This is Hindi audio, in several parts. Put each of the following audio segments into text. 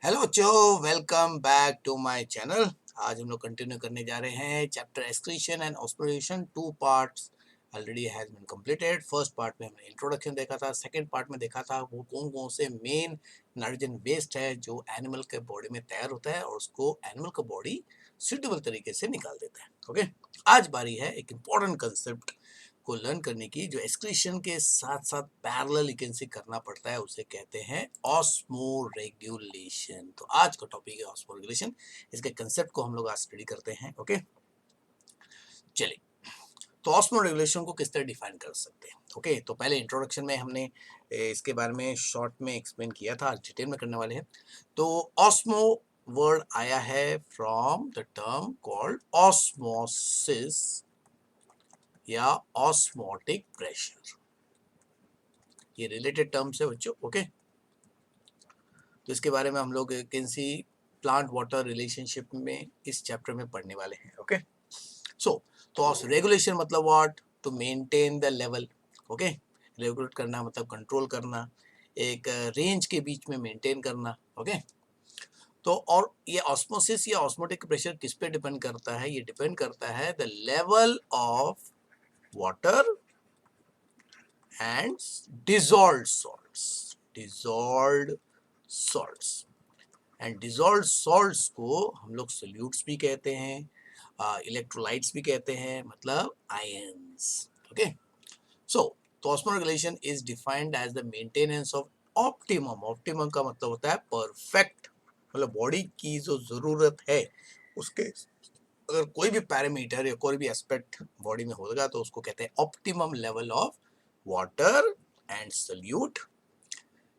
हेलो बच्चों, welcome back to my channel. आज हम लोग कंटिन्यू करने जा रहे हैं chapter excretion and osmoregulation. Two parts already has been completed. First part में हमने इंट्रोडक्शन देखा था, सेकंड पार्ट में देखा था वो कौन कौन से मेन नाइट्रोजन वेस्ट है जो एनिमल के बॉडी में तैयार होता है और उसको एनिमल का बॉडी सुटेबल तरीके से निकाल देता है। ओके, आज बारी है एक इम्पॉर्टेंट कंसेप्ट को लर्न करने की जो एक्सक्रीशन के साथ साथ पैरेलल इकेंसी करना पड़ता है, उसे कहते हैं ऑस्मोरेगुलेशन। तो आज का टॉपिक है ऑस्मोरेगुलेशन। इसके कंसेप्ट को हम लोग आज स्टडी करते हैं। ओके, चलिए, तो ऑस्मोरेगुलेशन को किस तरह डिफाइन कर सकते हैं। ओके, तो पहले इंट्रोडक्शन में हमने इसके बारे में शॉर्ट में एक्सप्लेन किया था, आज डिटेल में करने वाले हैं। तो ऑस्मो वर्ड आया है from the term called osmosis या ऑस्मोटिक प्रेशर। ये रिलेटेड टर्म्स है बच्चों। ओके, तो इसके बारे में हम लोग किसी प्लांट वाटर रिलेशनशिप में इस चैप्टर में पढ़ने वाले हैं। ओके, सो तो रेगुलेशन मतलब what, to maintain the level. Okay, regulate करना मतलब कंट्रोल करना, एक रेंज के बीच में मेंटेन करना। ओके, तो और ये ऑस्मोसिस या ऑस्मोटिक प्रेशर किस पे डिपेंड करता है? ये डिपेंड करता है the level of water and dissolved salts and dissolve salts को हम लोग सोल्यूट्स भी कहते हैं, इलेक्ट्रोलाइट्स भी कहते हैं, मतलब आयंस। ओके, सो तो osmoregulation is defined as the maintenance of optimum. Optimum का मतलब होता है परफेक्ट, मतलब बॉडी की जो जरूरत है उसके अगर कोई भी पैरामीटर या कोई भी एस्पेक्ट बॉडी में होगा तो उसको कहते हैं optimum level of water and solute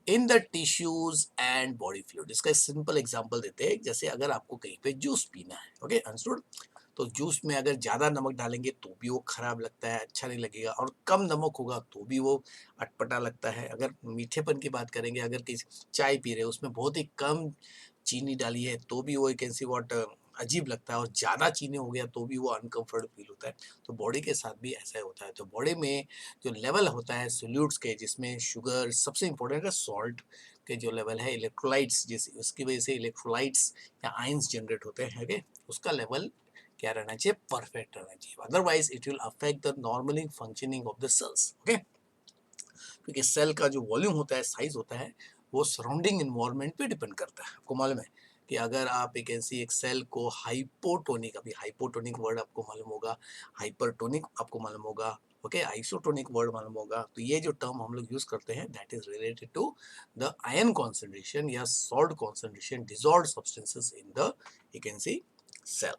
in the tissues and body fluid. इसका सिंपल एग्जांपल देते हैं, जैसे अगर आपको कहीं पे जूस पीना है, ओके अंडरस्टूड, तो जूस में अगर ज़्यादा नमक डालेंगे तो भी वो खराब लगता है, अच्छा नहीं लगेगा, और कम नमक होगा तो भी वो अटपटा लगता है। अगर मीठेपन की बात करेंगे, अगर किसी चाय पी रहे हो उसमें बहुत ही कम चीनी डाली है तो भी वो एक ऐसी वाटर अजीब लगता है, और ज़्यादा चीनी हो गया तो भी वो अनकंफर्ट फील होता है। तो बॉडी के साथ भी ऐसा ही होता है। तो बॉडी में जो लेवल होता है सोल्यूट्स के, जिसमें शुगर सबसे इंपॉर्टेंट है, सॉल्ट के जो लेवल है, इलेक्ट्रोलाइट्स जिस उसकी वजह से इलेक्ट्रोलाइट्स या आयंस जनरेट होते हैं, okay? उसका लेवल क्या रहना चाहिए? परफेक्ट रहना चाहिए, otherwise it will affect the normally functioning of the cells. Okay, क्योंकि सेल का जो वॉल्यूम होता है, साइज होता है, वो सराउंडिंग इन्वायरमेंट पे डिपेंड करता है। आपको मालूम है कि अगर आप एक ऐसी एक सेल को हाइपोटोनिक, अभी हाइपोटोनिक वर्ड आपको मालूम होगा, हाइपरटोनिक आपको मालूम होगा, ओके, आइसोटोनिक वर्ड मालूम होगा, तो ये जो टर्म हम लोग यूज करते हैं that is related to the ion concentration या salt concentration dissolved substances in the you can see cell,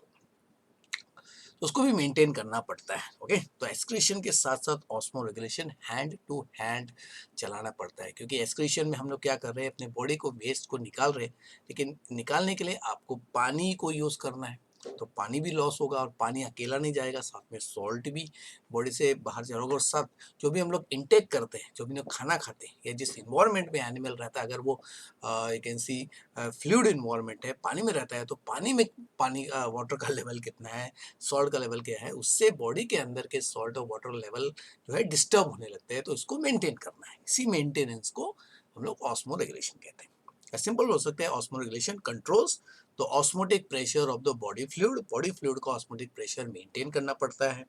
उसको भी मेंटेन करना पड़ता है। ओके, तो एक्सक्रीशन के साथ साथ osmoregulation hand to hand चलाना पड़ता है, क्योंकि एक्सक्रीशन में हम लोग क्या कर रहे हैं, अपने बॉडी को वेस्ट को निकाल रहे हैं, लेकिन निकालने के लिए आपको पानी को यूज करना है, तो पानी भी लॉस होगा, और पानी अकेला नहीं जाएगा, साथ में सॉल्ट भी बॉडी से बाहर जाएगा, और साथ जो भी हम लोग इंटेक करते हैं, जो भी लोग खाना खाते हैं या जिस इन्वायरमेंट में एनिमल रहता है, अगर वो you can C fluid environment है, पानी में रहता है, तो पानी में पानी वाटर का लेवल कितना है, सॉल्ट का लेवल क्या है, उससे बॉडी के अंदर के सॉल्ट और वाटर लेवल जो है डिस्टर्ब होने लगते हैं, तो इसको मेंटेन करना है। इसी मेंटेनेंस को हम लोग ऑस्मो रेगुलेशन कहते हैं। सिंपल हो सकता है, ऑस्मो रेगुलेशन कंट्रोल्स तो osmotic pressure of the body fluid का ऑस्मोटिक प्रेशर मेंटेन करना पड़ता है,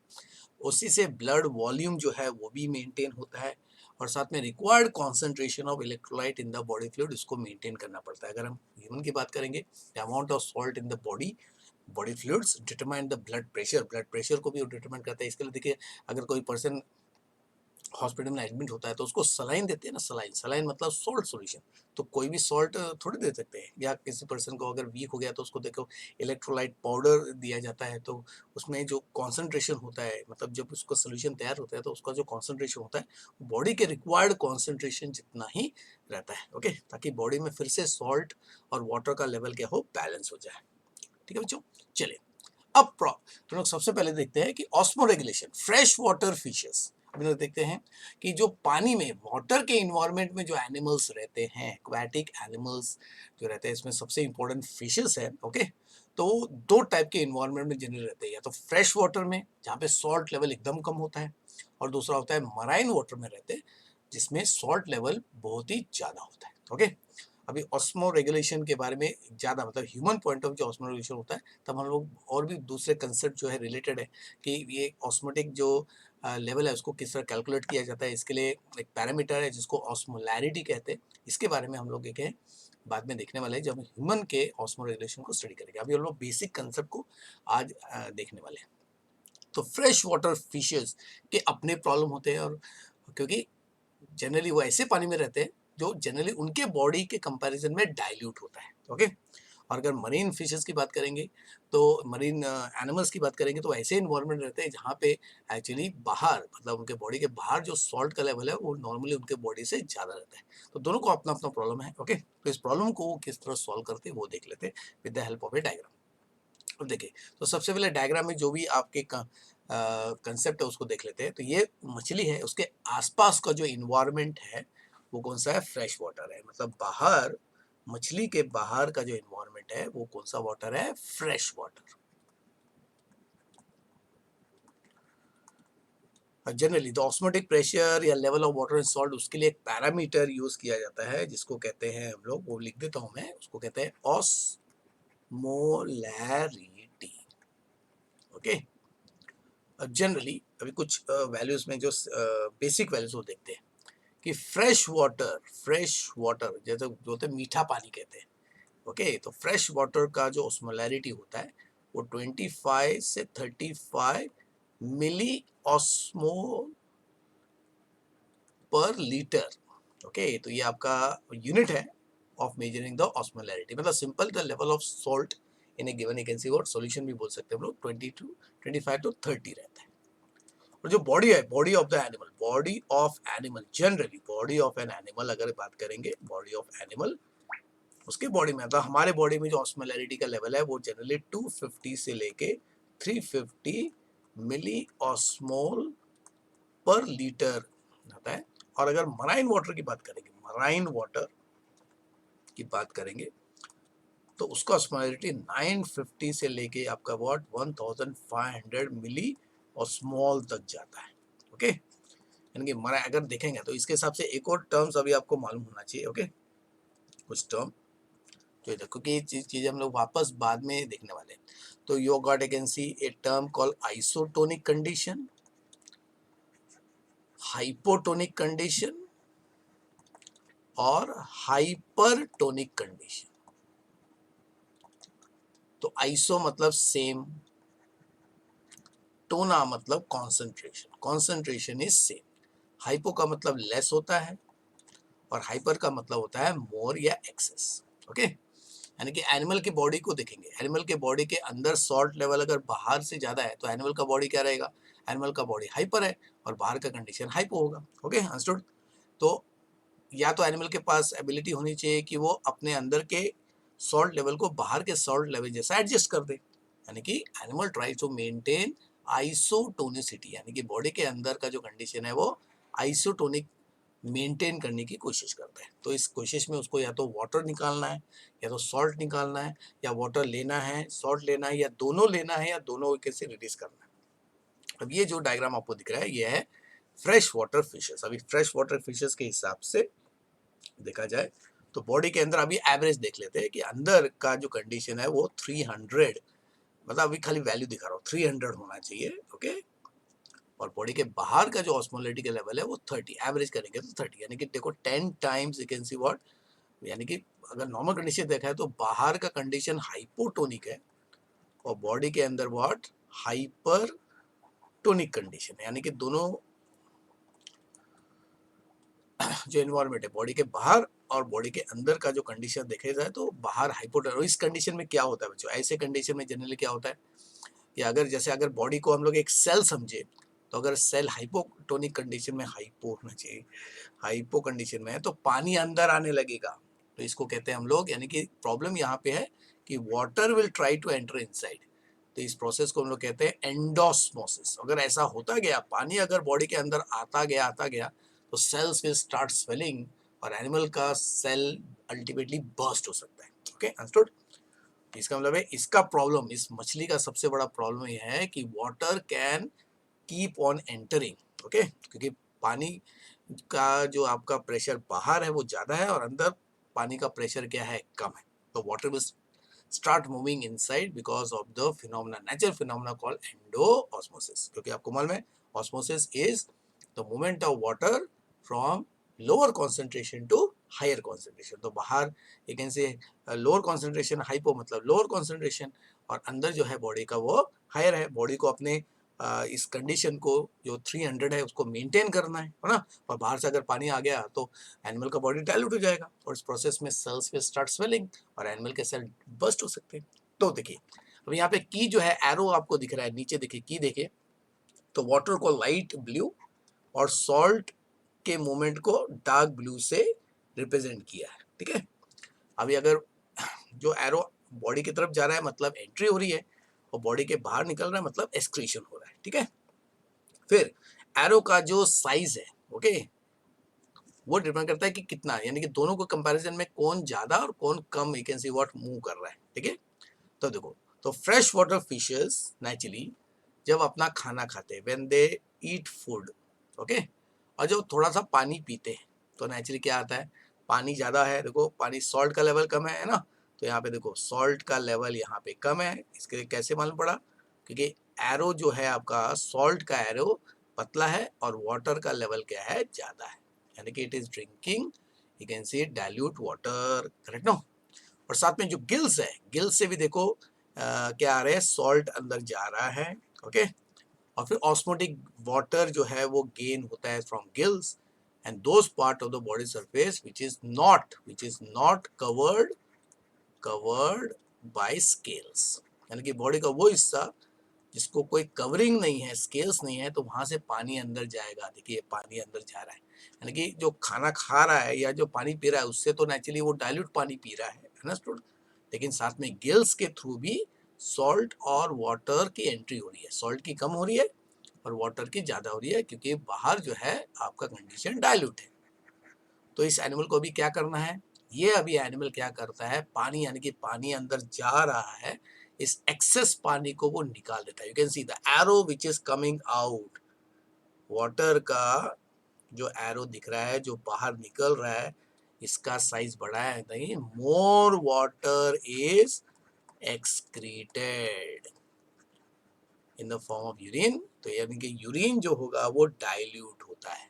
उसी से ब्लड वॉल्यूम जो है वो भी मेंटेन होता है, और साथ में required concentration of electrolyte in the body fluid इसको मेंटेन करना पड़ता है। अगर हम ह्यूमन की बात करेंगे, the amount of salt in the body fluids determine the blood pressure को भी डिटरमाइन करता है। इसके लिए देखिए, अगर कोई पर्सन हॉस्पिटल में एडमिट होता है तो उसको सलाइन देते हैं ना, सलाइन मतलब सॉल्ट सॉल्यूशन, तो कोई भी सॉल्ट थोड़ी दे सकते हैं। या किसी पर्सन को अगर वीक हो गया तो उसको देखो इलेक्ट्रोलाइट पाउडर दिया जाता है, तो उसमें जो कॉन्सेंट्रेशन होता है, मतलब जब उसका सोल्यूशन तैयार होता है तो उसका जो कॉन्सेंट्रेशन होता है बॉडी के रिक्वायर्ड कॉन्सेंट्रेशन जितना ही रहता है। ओके, ताकि बॉडी में फिर से सॉल्ट और वाटर का लेवल क्या हो, बैलेंस हो जाए। ठीक है बच्चों, चलिए अब तो लोग सबसे पहले देखते हैं कि osmo regulation fresh water fishes. अभी लोग देखते हैं कि जो पानी में वाटर के इन्वायरमेंट में जो एनिमल्स रहते हैं, एक्वाटिक एनिमल्स जो रहते हैं, इसमें सबसे इंपॉर्टेंट फिशेस है। ओके, तो दो टाइप के इन्वायरमेंट में जनरल रहते हैं, या तो फ्रेश वाटर में जहाँ पे सॉल्ट लेवल एकदम कम होता है, और दूसरा होता है मराइन वाटर में रहते हैं जिसमें सॉल्ट लेवल बहुत ही ज़्यादा होता है। ओके, अभी ऑस्मो रेगुलेशन के बारे में ज़्यादा मतलब ह्यूमन पॉइंट ऑफ जो ऑस्मो रेगुलेशन होता है, तब हम लोग और भी दूसरे कंसेप्ट जो है रिलेटेड है कि ये ऑस्मोटिक जो लेवल है उसको किस तरह कैलकुलेट किया जाता है। इसके लिए एक पैरामीटर है जिसको ऑस्मोलैरिटी कहते हैं। इसके बारे में हम लोग एक है बाद में देखने वाले हैं जब ह्यूमन के ऑस्मो रेगुलेशन को स्टडी करेंगे। अभी हम लोग बेसिक कंसेप्ट को आज देखने वाले हैं। तो फ्रेश वाटर फिशेस के अपने प्रॉब्लम होते हैं, और क्योंकि जनरली वो ऐसे पानी में रहते हैं जो जनरली उनके बॉडी के कंपैरिजन में डाइल्यूट होता है। ओके, और अगर मरीन फिशेस की बात करेंगे तो मरीन एनिमल्स की बात करेंगे तो ऐसे इन्वायरमेंट रहते हैं जहाँ पे एक्चुअली बाहर मतलब उनके बॉडी के बाहर जो सॉल्ट का लेवल है वो नॉर्मली उनके बॉडी से ज़्यादा रहता है। तो दोनों को अपना अपना प्रॉब्लम है। ओके, तो इस प्रॉब्लम को वो किस तरह सॉल्व करते हैं वो देख लेते हैं with the help of A diagram. अब देखिए, तो सबसे पहले डायग्राम में जो भी आपके कंसेप्ट है उसको देख लेते हैं। तो ये मछली है, उसके आसपास का जो इन्वायरमेंट है वो कौन सा है? फ्रेश वाटर है। मतलब बाहर, मछली के बाहर का जो इन्वायरमेंट है वो कौन सा वाटर है? Fresh water. Generally the osmotic pressure या level of water in salt, उसके लिए एक पैरामीटर यूज किया जाता है जिसको कहते हैं हम लोग, वो लिख देता हूं मैं, उसको कहते हैं ऑस्मोलैरिटी। ओके, जनरली अभी कुछ वैल्यूज में जो बेसिक वैल्यूज वो देखते हैं कि फ्रेश वाटर जैसे जो होते हैं मीठा पानी कहते हैं। ओके, तो फ्रेश वाटर का जो ऑस्मोलैरिटी होता है वो 25 से 35 मिली ऑस्मोल पर लीटर। ओके, तो ये आपका यूनिट है ऑफ मेजरिंग द ऑस्मोलैरिटी। मतलब simple the level of salt in A given, you can see what solution भी बोल सकते हैं हम लोग, 25 to 30 रहता है। और जो बॉडी है, body of the animal, body of animal, generally body of an animal अगर बात करेंगे, बॉडी ऑफ एनिमल, उसके बॉडी में मतलब हमारे बॉडी में जो ऑस्मोलैरिटी का लेवल है वो जनरली 250 से लेके 350 मिली ऑस्मोल पर लीटर आता है। और अगर मराइन वाटर की बात करेंगे, मराइन वाटर की बात करेंगे तो उसका ऑस्मोलैरिटी 950 से लेके आपका व्हाट 1500 मिली ऑस्मोल तक जाता है। ओके, यानी कि मरा अगर देखेंगे तो इसके हिसाब से एक और टर्म्स अभी आपको मालूम होना चाहिए। ओके, कुछ टर्म जो देखो कि ये चीज़ हम लोग वापस बाद में देखने वाले हैं। तो you got a can see a term call isotonic condition, hypotonic condition और हाइपरटोनिक कंडीशन। तो आइसो मतलब सेम, टोना मतलब concentration, concentration is same. Hypo का मतलब लेस होता है और हाइपर का मतलब होता है मोर या एक्सेस। ओके, यानी कि एनिमल की बॉडी को देखेंगे, एनिमल के बॉडी के अंदर सॉल्ट लेवल अगर बाहर से ज़्यादा है तो एनिमल का बॉडी क्या रहेगा? एनिमल का बॉडी हाइपर है और बाहर का कंडीशन हाइपो होगा। Okay, understood. तो या तो एनिमल के पास एबिलिटी होनी चाहिए कि वो अपने अंदर के सॉल्ट लेवल को बाहर के सॉल्ट लेवल जैसा एडजस्ट कर दे, यानी कि animal try to maintain isotonicity, यानी कि बॉडी के अंदर का जो कंडीशन है वो आइसोटोनिक मेंटेन करने की कोशिश करता है। तो इस कोशिश में उसको या तो वाटर निकालना है या तो सॉल्ट निकालना है, या वाटर लेना है सॉल्ट लेना है, या दोनों लेना है, या दोनों कैसे रिलीज करना है। अब ये जो डायग्राम आपको दिख रहा है ये है फ्रेश वाटर फिशेस। अभी फ्रेश वाटर फिशेस के हिसाब से देखा जाए तो बॉडी के अंदर अभी एवरेज देख लेते हैं कि अंदर का जो कंडीशन है वो 300, मतलब अभी खाली वैल्यू दिखा रहा हूँ, 300 होना चाहिए। ओके, और बॉडी के बाहर का जो ऑस्मोलैरिटी का लेवल है वो 30, एवरेज करेंगे तो 30, यानी कि देखो 10 times you can see what, यानी कि अगर नॉर्मल कंडीशन देखा है तो बाहर का कंडीशन हाइपोटोनिक है और बॉडी के अंदर व्हाट हाइपरटोनिक कंडीशन है, यानी कि दोनों जो एनवायरनमेंट है बॉडी के बाहर और बॉडी के अंदर का जो कंडीशन देखा जाए तो बाहर हाइपोटोनिक। इस कंडीशन में क्या होता है बच्चों, ऐसे कंडीशन में जनरली क्या होता है कि अगर जैसे अगर बॉडी को हम लोग एक सेल समझे, तो अगर सेल हाइपोटोनिक कंडीशन में, हाइपो होना चाहिए, हाइपो कंडीशन में है तो पानी अंदर आने लगेगा। तो इसको कहते हैं हम लोग, यानी कि प्रॉब्लम यहाँ पे है कि water will try to enter inside, तो इस प्रोसेस को हम लोग कहते हैं एंडोस्मोसिस। अगर ऐसा होता गया, पानी अगर बॉडी के अंदर आता गया तो सेल्स विल स्टार्ट स्वेलिंग और एनिमल का सेल अल्टीमेटली बर्स्ट हो सकता है। Okay, understood. इसका मतलब है इसका प्रॉब्लम, इस मछली का सबसे बड़ा प्रॉब्लम यह है कि water can keep on entering. Okay, क्योंकि पानी का जो आपका प्रेशर बाहर है वो ज़्यादा है और अंदर पानी का प्रेशर क्या है, कम है, तो water will start moving inside because of the phenomena, natural phenomena called endosmosis. क्योंकि आपको मालूम है osmosis is the movement of water from lower concentration to higher concentration. तो बाहर you can say lower concentration, hypo मतलब लोअर कॉन्सेंट्रेशन, और अंदर जो है बॉडी का वो हायर है। बॉडी को अपने इस कंडीशन को जो 300 है उसको मेंटेन करना है ना, और बाहर से अगर पानी आ गया तो एनिमल का बॉडी डाइल्यूट हो जाएगा, और इस प्रोसेस में सेल्स विल स्टार्ट स्वेलिंग और एनिमल के सेल बस्ट हो सकते हैं। तो देखिए अब यहाँ पे की जो है एरो आपको दिख रहा है, नीचे देखिए की देखिए, तो वाटर को लाइट ब्लू और सॉल्ट के मूवमेंट को डार्क ब्लू से रिप्रेजेंट किया है, ठीक है। अभी अगर जो एरो बॉडी की तरफ जा रहा है मतलब एंट्री हो रही है, और बॉडी के बाहर निकल रहा है मतलब एक्सक्रीशन हो रहा है, ठीक है। फिर एरो का जो साइज है, ओके, वो डिपेंड करता है कि कितना, यानी कि दोनों को कंपैरिजन में कौन ज्यादा और कौन कम, you can see what move कर रहा है, ठीक है। तो देखो, तो फ्रेश वाटर फिशेस नेचुरली जब अपना खाना खाते हैं, when they eat food, okay, और जब थोड़ा सा पानी पीते हैं तो नेचुरली क्या आता है, पानी ज़्यादा है, देखो पानी सॉल्ट का लेवल कम है ना, तो यहाँ पे देखो सॉल्ट का लेवल यहाँ पे कम है। इसके लिए कैसे मालूम पड़ा, क्योंकि एरो जो है आपका सॉल्ट का एरो पतला है और वाटर का लेवल क्या है, ज़्यादा है, यानी कि it is drinking, you can see dilute water, correct no. और साथ में जो गिल्स है, गिल्स से भी देखो क्या आ रहा है, सॉल्ट अंदर जा रहा है, ओके। और फिर ऑस्मोटिक वाटर जो है वो गेन होता है from gills, and those part of the body surface which is not covered by scales, यानी कि बॉडी का वो हिस्सा जिसको कोई कवरिंग नहीं है, स्केल्स नहीं है, तो वहां से पानी अंदर जाएगा। देखिए पानी अंदर जा रहा है, यानी कि जो खाना खा रहा है या जो पानी पी रहा है उससे तो नेचुरली वो डाइल्यूट पानी पी रहा है, अंडरस्टूड, लेकिन साथ में गिल्स के थ्रू भी सॉल्ट और वाटर की एंट्री हो रही है, सॉल्ट की कम हो रही है और वाटर की ज़्यादा हो रही है, क्योंकि बाहर जो है आपका कंडीशन डाइल्यूट है। तो इस एनिमल को अभी क्या करना है, ये अभी एनिमल क्या करता है, पानी यानी कि पानी अंदर जा रहा है, इस एक्सेस पानी को वो निकाल देता है। You can see the arrow which is coming out, water का जो एरो दिख रहा है जो बाहर निकल रहा है, इसका साइज बड़ा है, नहीं, more water is excreted in the form of urine. तो यानी कि यूरिन जो होगा वो डाइल्यूट होता है,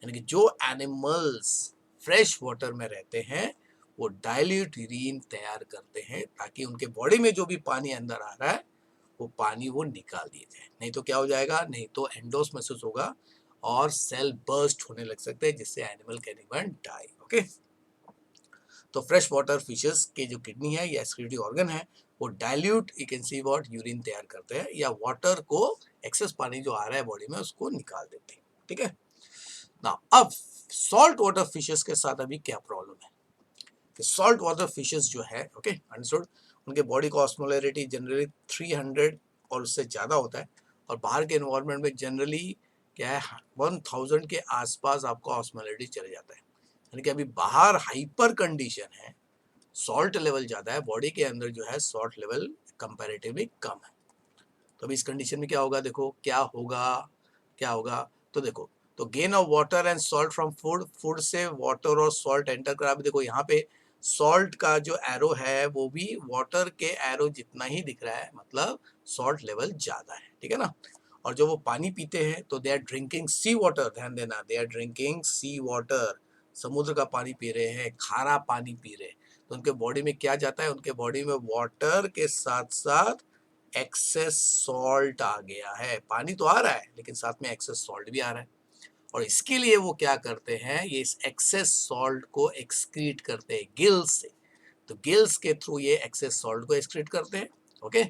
यानी कि जो एनिमल्स फ्रेश वाटर में रहते हैं वो डाइल्यूट यूरिन तैयार करते हैं, ताकि उनके बॉडी में जो भी पानी अंदर आ रहा है वो पानी वो निकाल दिए जाए, नहीं तो क्या हो जाएगा, नहीं तो एंडोस्मोसिस होगा और सेल बर्स्ट होने लग सकते हैं, जिससे animal can even die, okay. तो फ्रेश वाटर फिशेस के जो किडनी है या एक्सक्रीटरी ऑर्गन है वो dilute, you can see what, urine तैयार करते हैं, या वाटर को, एक्सेस पानी जो आ रहा है बॉडी में उसको निकाल देते हैं, ठीक है ना। अब सॉल्ट वाटर फिशेस के साथ अभी क्या प्रॉब्लम है, कि सॉल्ट वाटर फिशेस जो है, ओके, अंडरस्टूड, उनके बॉडी का ऑस्मोलैरिटी जनरली 300 और उससे ज़्यादा होता है, और बाहर के एनवायरनमेंट में जनरली क्या है 1000 के आसपास आपका ऑस्मोलैरिटी चले जाता है, यानी कि अभी बाहर हाइपर कंडीशन है, सॉल्ट लेवल ज़्यादा है, बॉडी के अंदर जो है सॉल्ट लेवल कंपैरेटिवली कम है। तो अभी इस कंडीशन में क्या होगा, देखो क्या होगा, तो देखो, तो gain of water and salt from food, food से वाटर और सॉल्ट एंटर करा, देखो यहाँ पे सॉल्ट का जो एरो है वो भी वाटर के एरो जितना ही दिख रहा है, मतलब सॉल्ट लेवल ज़्यादा है, ठीक है ना। और जो वो पानी पीते हैं तो they are drinking sea water, ध्यान देना, they are drinking sea water, समुद्र का पानी पी रहे हैं, खारा पानी पी रहे हैं, तो उनके बॉडी में क्या जाता है, उनके बॉडी में वाटर के साथ साथ एक्सेस सॉल्ट आ गया है, पानी तो आ रहा है लेकिन साथ में एक्सेस सॉल्ट भी आ रहा है, और इसके लिए वो क्या करते हैं, ये इस एक्सेस सॉल्ट को एक्सक्रीट करते हैं गिल्स से, तो गिल्स के थ्रू ये एक्सेस सॉल्ट को एक्सक्रीट करते हैं, ओके।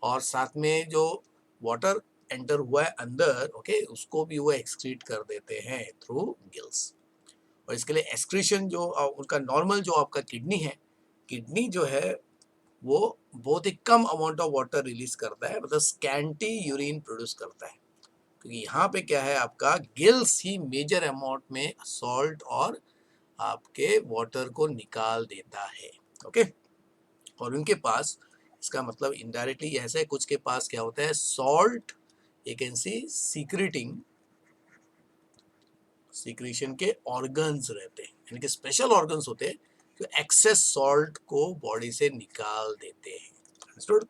और साथ में जो वाटर एंटर हुआ है अंदर, ओके, उसको भी वो एक्सक्रीट कर देते हैं थ्रू गिल्स। और इसके लिए एक्सक्रीशन जो उनका नॉर्मल जो आपका किडनी है, किडनी जो है वो बहुत ही कम अमाउंट ऑफ वाटर रिलीज करता है, मतलब स्कैंटी यूरिन प्रोड्यूस करता है, क्योंकि यहाँ पे क्या है, आपका गिल्स ही मेजर अमाउंट में सॉल्ट और आपके वाटर को निकाल देता है, ओके। और उनके पास, इसका मतलब इनडायरेक्टली ऐसा है, कुछ के पास क्या होता है, salt you can C secretion के ऑर्गन्स रहते हैं, यानी कि स्पेशल ऑर्गन्स होते हैं जो एक्सेस सॉल्ट को बॉडी से निकाल देते हैं। अंडरस्टूड?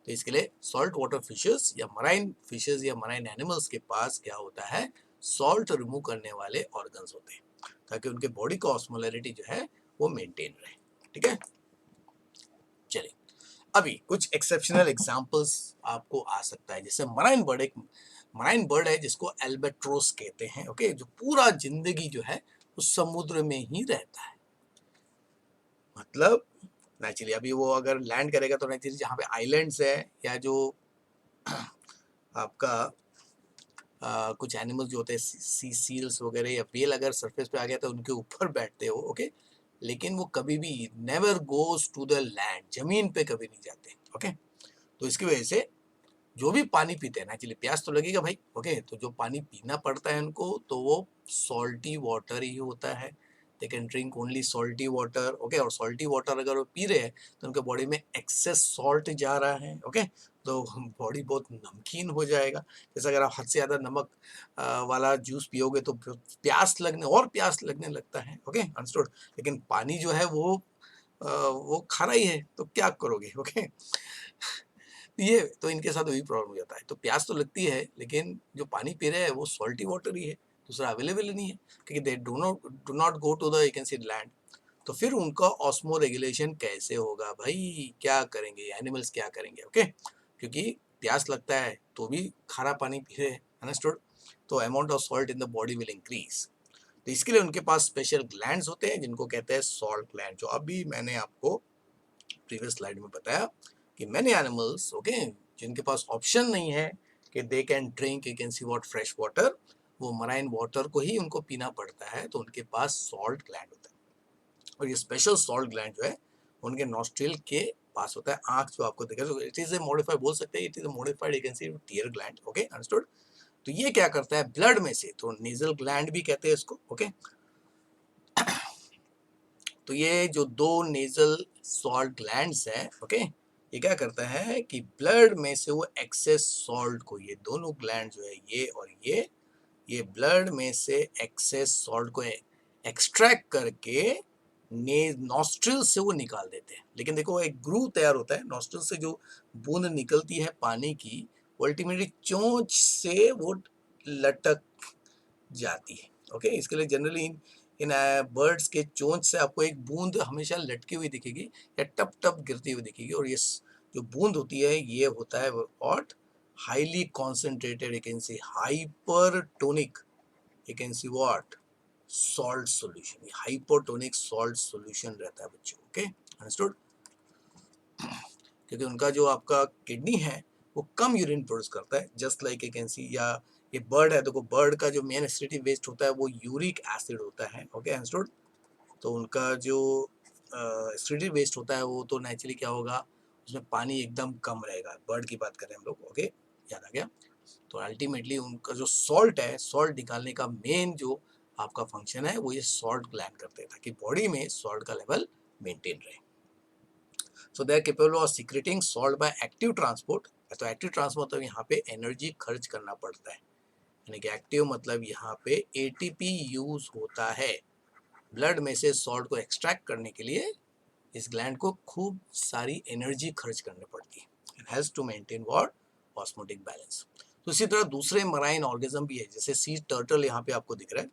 तो इसके लिए सॉल्ट वाटर फिशेस या मराइन फिशेस या मराइन एनिमल्स के पास क्या होता है, सॉल्ट रिमूव करने वाले ऑर्गन्स होते हैं, ताकि उनके बॉडी का ऑस्मोलैरिटी जो है वो मेंटेन रहे। ठीक है, चलिए अभी कुछ एक्सेप्शनल एग्जांपल्स आपको आ सकता है। जैसे मराइन बर्ड, एक मराइन बर्ड है जिसको एल्बेट्रोस कहते हैं। ओके, जो पूरा जिंदगी जो है उस समुद्र में ही रहता है। मतलब नेचुरली अभी वो अगर लैंड करेगा तो नेचुरली जहाँ पे आइलैंड्स है या जो आपका कुछ एनिमल्स जो होते हैं सी सील्स वगैरह या व्हेल अगर सरफेस पे आ गया तो उनके ऊपर बैठते हो। ओके, लेकिन वो कभी भी never goes to the land, जमीन पे कभी नहीं जाते। ओके, तो इसकी वजह से जो भी पानी पीते हैं, एक्चुअली प्यास तो लगेगा भाई। ओके, तो जो पानी पीना पड़ता है उनको तो वो सॉल्टी वाटर ही होता है। They can drink only salty water. Okay, और सॉल्टी वाटर अगर वो पी रहे हैं तो उनके बॉडी में एक्सेस सॉल्ट जा रहा है। ओके, तो बॉडी बहुत नमकीन हो जाएगा। जैसे अगर आप हद से ज़्यादा नमक वाला जूस पियोगे तो प्यास लगने लगता है। Okay, understood? लेकिन पानी जो है वो खाना ही है, तो क्या करोगे? ओके, ये तो इनके साथ वही प्रॉब्लम हो जाता है। तो प्यास तो लगती है, लेकिन जो पानी पी रहे हैं वो सॉल्टी वाटर ही है, दूसरा अवेलेबल ही नहीं है, क्योंकि they do not go to the you can see land. तो फिर उनका ऑस्मो रेगुलेशन कैसे होगा भाई? क्या करेंगे एनिमल्स, क्या करेंगे? ओके, क्योंकि प्यास लगता है तो भी खारा पानी पी रहे हैं। अंडरस्टूड? तो amount of salt in the body will increase. तो इसके लिए उनके पास स्पेशल ग्लैंड्स होते हैं जिनको कहते हैं सॉल्ट ग्लैंड, जो अभी मैंने आपको प्रीवियस स्लाइड में बताया कि मैनी एनिमल्स, ओके, जिनके पास ऑप्शन नहीं है कि they can drink you can see what fresh water, वो मराइन वाटर को ही उनको पीना पड़ता है, तो उनके पास सॉल्ट ग्लैंड होता है। और ये स्पेशल सॉल्ट ग्लैंड जो है उनके नॉस्ट्रिल के पास होता है। आंख जो आपको दिखा, तो इट इज ए मॉडिफाइड, बोल सकते हैं it is a modified you can see tear gland. Okay, understood? तो ये क्या करता है ब्लड में से, तो नेजल ग्लैंड भी कहते हैं इसको। ओके, तो ये जो दो नेजल सॉल्ट ग्लैंड्स हैं, ओके, ये क्या करता है कि ब्लड में से वो एक्सेस सॉल्ट को, ये दोनों ग्लैंड जो है ये और ये ब्लड में से एक्सेस सॉल्ट को एक्सट्रैक्ट करके नॉस्ट्रिल से वो निकाल देते हैं। लेकिन देखो एक ग्रूव तैयार होता है नॉस्ट्रिल से, जो बूंद निकलती है पानी की वो अल्टीमेटली चोंच से वो लटक जाती है। ओके, इसके लिए जनरली इन बर्ड्स के चोंच से आपको एक बूंद हमेशा लटकी हुई दिखेगी या टप टप गिरती हुई दिखेगी, और ये जो बूंद होती है ये होता है what, highly concentrated you can C hypertonic you can see what salt solution. Hypotonic salt solution रहता है बच्चों। Okay, understood? क्योंकि उनका जो आपका किडनी है वो कम यूरिन प्रोड्यूस करता है, जस्ट लाइक यू कैन सी, या ये बर्ड है, देखो बर्ड का जो मेन एसिडिटी वेस्ट होता है वो यूरिक एसिड होता है। Okay, understood? तो उनका जो एसिडिटी वेस्ट होता है वो तो नेचुरली क्या होगा, उसमें पानी एकदम कम रहेगा। बर्ड की बात करें हम लोग। ओके, याद आ गया? तो अल्टीमेटली उनका जो सॉल्ट है, सॉल्ट निकालने का मेन जो आपका फंक्शन है वो ये सॉल्ट ग्लैंड करते हैं, ताकि बॉडी में सॉल्ट का लेवल मेंटेन रहे। So they are capable of secreting salt by active transport. तो एक्टिव ट्रांसपोर्ट मतलब यहाँ पे एनर्जी खर्च करना पड़ता है, यानी कि एक्टिव मतलब यहाँ पे एटीपी यूज होता है ब्लड में से सॉल्ट को एक्सट्रैक्ट करने के लिए। इस ग्लैंड को खूब सारी एनर्जी खर्च करनी पड़ती है, it has to maintain what, osmotic balance. तो इसी तरह दूसरे मराइन ऑर्गेनिज्म भी है, जैसे सी टर्टल यहाँ पे आपको दिख रहा है,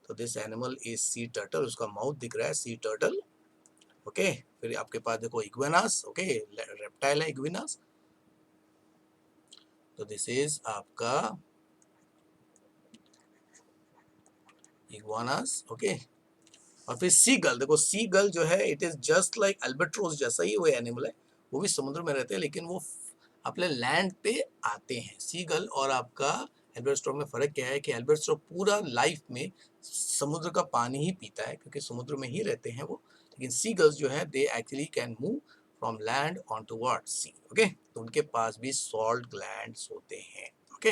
तो this animal is sea turtle, उसका माउथ दिख रहा है सी टर्टल। ओके, फिर आपके पास देखो इग्वानास। ओके, रेप्टाइल है इग्वानास, तो दिस इज आपका इग्वानास। ओके, और फिर सीगल, देखो सीगल जो है it is just like albatross जैसा ही वो एनिमल है, वो भी समुद्र में रहते हैं लेकिन वो अपने लैंड पे आते हैं। सीगल और आपका एल्बर्ट्रोस में फर्क क्या है कि एल्बर्ट्रोस पूरा लाइफ में समुद्र का पानी ही पीता है, क्योंकि समुद्र में ही रहते हैं वो, लेकिन सीगल्स जो है they actually can move from land on towards sea. Okay, तो उनके पास भी सॉल्ट ग्लैंड्स होते हैं। ओके,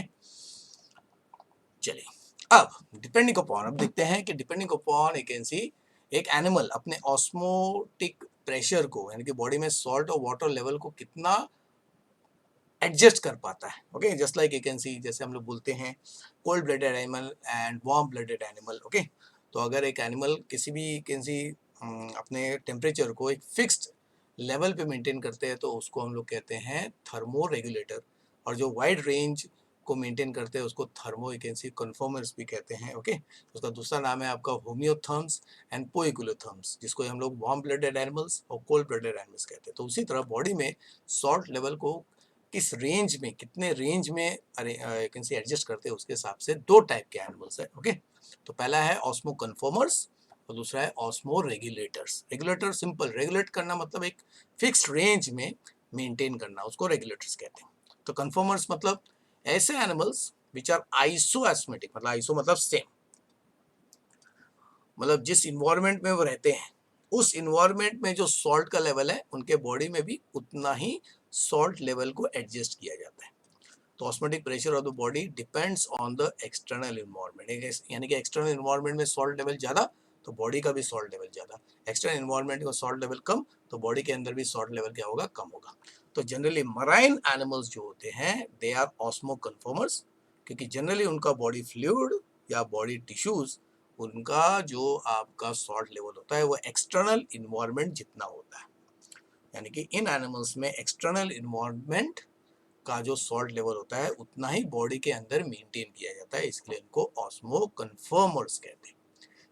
चलिए अब डिपेंडिंग अपॉन, अब देखते हैं कि डिपेंडिंग अपॉन यू कैन सी एक एनिमल अपने ऑस्मोटिक प्रेशर को, यानी कि बॉडी में सॉल्ट और वाटर लेवल को कितना एडजस्ट कर पाता है। Okay, just like you can सी, जैसे हम लोग बोलते हैं cold blooded animal and warm blooded animal. Okay, तो अगर एक एनिमल किसी भी कैन सी अपने टेम्परेचर को एक फिक्स्ड लेवल पे मेंटेन करते हैं तो उसको हम लोग कहते हैं थर्मो रेगुलेटर, और जो वाइड रेंज को मेंटेन करते हैं उसको थर्मो इकेंसी कन्फर्मर्स भी कहते हैं। ओके, उसका दूसरा नाम है आपका होम्योथर्म्स एंड पोइकुलोथर्म्स, जिसको हम लोग वार्म ब्लडेड एनिमल्स और कोल्ड ब्लडेड एनिमल्स कहते हैं। तो उसी तरह बॉडी में सॉल्ट लेवल को किस रेंज में, कितने रेंज में कैसे एडजस्ट करते हैं उसके हिसाब से दो टाइप के एनिमल्स है। ओके, तो पहला है ऑस्मो कन्फर्मर्स और दूसरा है osmo regulators. Regulator simple, regulate करना मतलब एक फिक्स्ड रेंज में मेंटेन करना, उसको रेगुलेटर्स कहते हैं। तो कन्फर्मर्स मतलब ऐसे एनिमल्स विच आर आइसोएस्मेटिक, मतलब आइसो मतलब सेम, मतलब जिस इन्वायरमेंट में वो रहते हैं उस इन्वायरमेंट में जो सॉल्ट का लेवल है उनके बॉडी में भी उतना ही सॉल्ट लेवल को एडजस्ट किया जाता है। तो osmotic pressure of the body depends on the external environment, यानी कि एक्सटर्नल इन्वायरमेंट में सॉल्ट लेवल ज़्यादा तो बॉडी का भी सॉल्ट लेवल ज़्यादा, एक्सटर्नल इन्वायरमेंट का सॉल्ट लेवल कम तो बॉडी के अंदर भी सॉल्ट लेवल क्या होगा, कम होगा। तो जनरली मराइन एनिमल्स जो होते हैं दे आर ऑस्मो कन्फर्मर्स, क्योंकि जनरली उनका बॉडी फ्लूइड या बॉडी टिश्यूज, उनका जो आपका सॉल्ट लेवल होता है वो एक्सटर्नल इन्वायरमेंट जितना होता है, यानी कि इन एनिमल्स में एक्सटर्नल इन्वायरमेंट का जो सॉल्ट लेवल होता है उतना ही बॉडी के अंदर मेंटेन किया जाता है, इसलिए इनको ऑस्मो कन्फर्मर्स कहते हैं।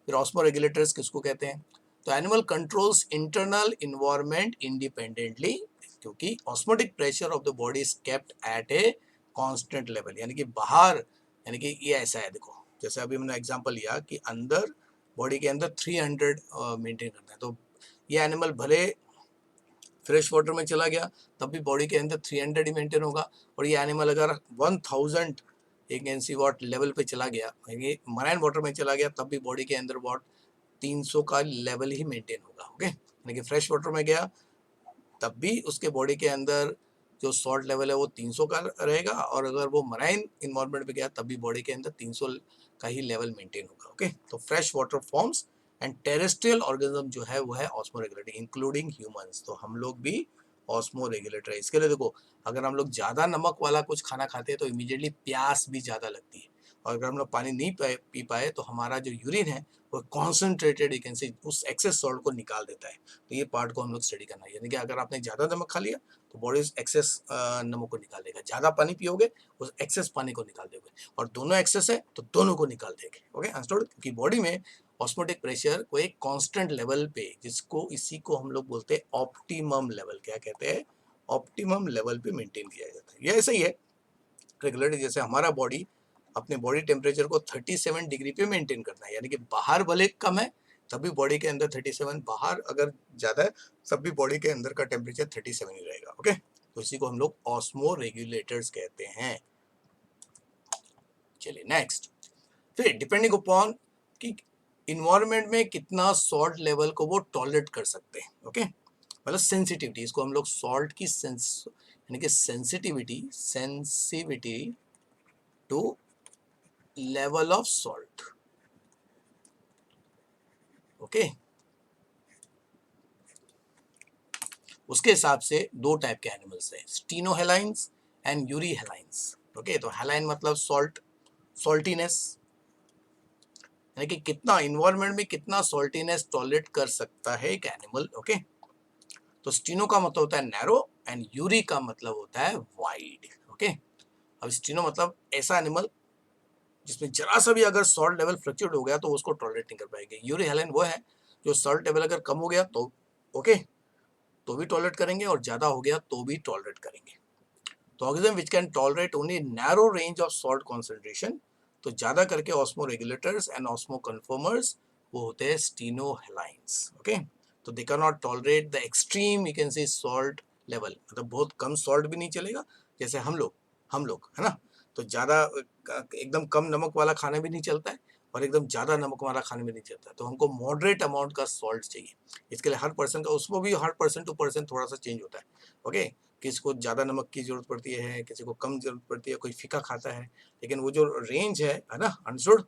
फिर ऑस्मो रेगुलेटर्स किसको कहते हैं? तो animal controls internal environment independently, क्योंकि osmotic pressure of the body is kept at a constant level, यानी कि बाहर, यानी कि ये ऐसा है, देखो जैसे अभी मैंने एग्जांपल लिया कि अंदर बॉडी के अंदर 300 मेंटेन करना है, तो ये एनिमल भले फ्रेश वाटर में चला गया तब भी बॉडी के अंदर 300 ही मेंटेन होगा, और ये एनिमल अगर 1000 एक एनसी वाट लेवल पे चला गया, ये मराइन वाटर में चला गया तब भी बॉडी के अंदर वाट 300 का लेवल ही मेंटेन होगा। ओके, यानी कि फ्रेश वाटर में गया तब भी उसके बॉडी के अंदर जो सॉल्ट लेवल है वो 300 का रहेगा, और अगर वो मराइन इन्वायरमेंट में गया तब भी बॉडी के अंदर 300 का ही लेवल मेंटेन होगा। ओके, तो fresh water forms and terrestrial organism जो है वो है ऑस्मो रेगुलेटर इंक्लूडिंग ह्यूमंस, तो हम लोग भी ऑस्मो रेगुलेटर है। इसके लिए देखो, अगर हम लोग ज़्यादा नमक वाला कुछ खाना खाते हैं तो इमीडिएटली प्यास भी ज़्यादा लगती है, और अगर हम लोग पानी नहीं पी पाए तो हमारा जो यूरिन है वो कॉन्सेंट्रेटेड यू कैन से उस एक्सेस सॉल्ट को निकाल देता है। तो ये पार्ट को हम लोग स्टडी करना है, यानी कि अगर आपने ज़्यादा नमक खा लिया तो बॉडी एक्सेस नमक को निकाल देगा, ज़्यादा पानी पियोगे उस एक्सेस पानी को निकाल दोगे, और दोनों एक्सेस है तो दोनों को निकाल देंगे। Okay, understood? क्योंकि बॉडी में ऑस्मोटिक प्रेशर को एक कांस्टेंट लेवल पे, जिसको इसी को हम लोग बोलते हैं ऑप्टिमम लेवल, क्या कहते हैं, ऑप्टिमम लेवल पे मेंटेन किया जाता है। ये ऐसा ही है रेगुलेटरी, जैसे हमारा बॉडी अपने बॉडी टेम्परेचर को 37 डिग्री पे मेंटेन करना है, यानी कि बाहर भले कम है तभी बॉडी के अंदर 37, बाहर अगर ज़्यादा है तब भी बॉडी के अंदर का टेम्परेचर 37 ही रहेगा। ओके, तो इसी को हम लोग ऑस्मो रेगुलेटर्स कहते हैं। चलिए नेक्स्ट, फिर डिपेंडिंग अपॉन कि इन्वायरमेंट में कितना सॉल्ट लेवल को वो टॉलरेट कर सकते हैं। ओके, मतलब सेंसिटिविटी, इसको हम लोग सॉल्ट की यानी कि sensitivity to level of salt. Okay, उसके हिसाब से दो टाइप के एनिमल्स हैं, स्टीनोहेलाइंस एंड यूरीहेलाइंस। ओके, तो हेलाइन मतलब सॉल्ट, सॉल्टीनेस, यानी कि कितना इन्वायरमेंट में कितना सॉल्टीनेस टॉलरेट कर सकता है एक एनिमल। ओके, तो स्टीनो का मतलब होता है नैरो एंड यूरी का मतलब होता है वाइड। ओके, अब स्टीनो मतलब ऐसा एनिमल जिसमें जरा सा भी अगर सॉल्ट लेवल फ्लक्चुएट हो गया तो उसको टॉलरेट नहीं कर पाएंगे। यूरी हेलाइन वो है जो सॉल्ट लेवल अगर कम हो गया तो ओके तो भी टॉलरेट करेंगे, और ज़्यादा हो गया तो भी टॉलरेट करेंगे। तो organism which can tolerate only narrow range of salt concentration, तो ज़्यादा करके osmo regulators and osmo conformers वो होते हैं स्टीनोहेलाइंस। ओके, तो they can not tolerate the extreme you can से सॉल्ट लेवल, मतलब बहुत कम सॉल्ट भी नहीं चलेगा, जैसे हम लोग है ना, तो ज़्यादा एकदम कम नमक वाला खाना भी नहीं चलता है और एकदम ज़्यादा नमक वाला खाने में नहीं चलता है, तो हमको मॉडरेट अमाउंट का सॉल्ट चाहिए। इसके लिए हर पर्सन का, उसमें भी हर पर्सन टू पर्सन थोड़ा सा चेंज होता है। ओके, किसी को ज़्यादा नमक की ज़रूरत पड़ती है, किसी को कम ज़रूरत पड़ती है, कोई फीका खाता है, लेकिन वो जो रेंज है ना, अंडरस्टूड,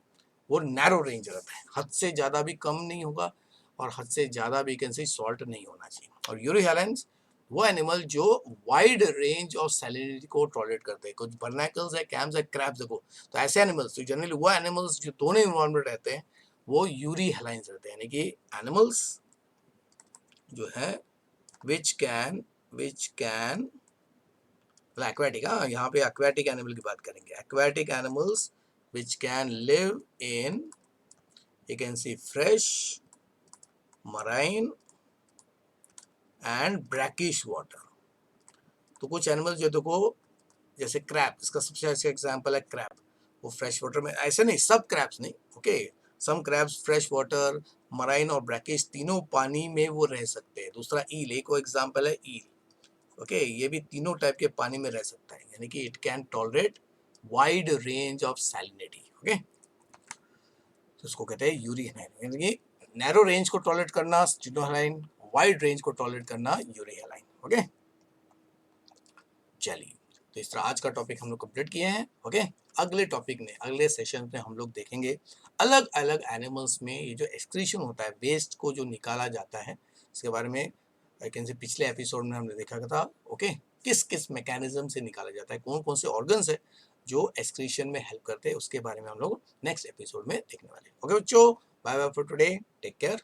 वो नैरो रेंज रहता है, हद से ज़्यादा भी कम नहीं होगा और हद से ज़्यादा भी कैन से सॉल्ट नहीं होना चाहिए। और यूरीहेलाइंस वो एनिमल जो वाइड रेंज ऑफ सैलिनिटी को टॉलरेट करते हैं, कुछ बर्नाकल्स है, कैम्स है, क्रैब्स देखो, तो ऐसे एनिमल्स, तो जनरली वो एनिमल्स जो दोनों इन्वायरमेंट रहते हैं वो यूरीहेलाइंस रहते हैं, यानी कि एनिमल्स जो है विच कैन एक्वेटिक, हाँ यहाँ पे एक्वेटिक एनिमल की बात करेंगे, aquatic animals which can live in, you can C fresh, marine and brackish water. तो कुछ एनिमल्स जो देखो, जैसे क्रैब, इसका सबसे अच्छा एग्जांपल है क्रैब, वो फ्रेश वाटर में, ऐसे नहीं सब क्रैब्स नहीं, ओके, सम क्रैब्स फ्रेश वाटर, मराइन और ब्रैकिश तीनों पानी में वो रह सकते हैं। दूसरा ईल, एक और एग्जांपल है ईल, ओके, ये भी तीनों टाइप के पानी में रह सकता है, यानी कि it can tolerate wide range of salinity, okay. तो इसको कहते हैं यूरिहेलाइन, यानी कि नैरो रेंज को टॉलरेट करना स्टीनोहेलाइन, वाइड रेंज को टॉलरेट करना यूरिहेलाइन, ओके। चलिए, तो इस तरह आज का टॉपिक हम लोग कंप्लीट किए हैं, ओके। अगले टॉपिक में, अगले सेशन में हम लोग देखेंगे अलग अलग एनिमल्स में ये जो एक्सक्रीशन होता है, वेस्ट को जो निकाला जाता है, इसके बारे में आई कैन से पिछले एपिसोड में हमने देखा था, ओके, किस किस मैकेनिज्म से निकाला जाता है, कौन कौन से ऑर्गन्स है जो एक्सक्रीशन में हेल्प करते हैं, उसके बारे में हम लोग नेक्स्ट एपिसोड में देखने वाले हैं, ओके बच्चों। Bye bye for today, take care.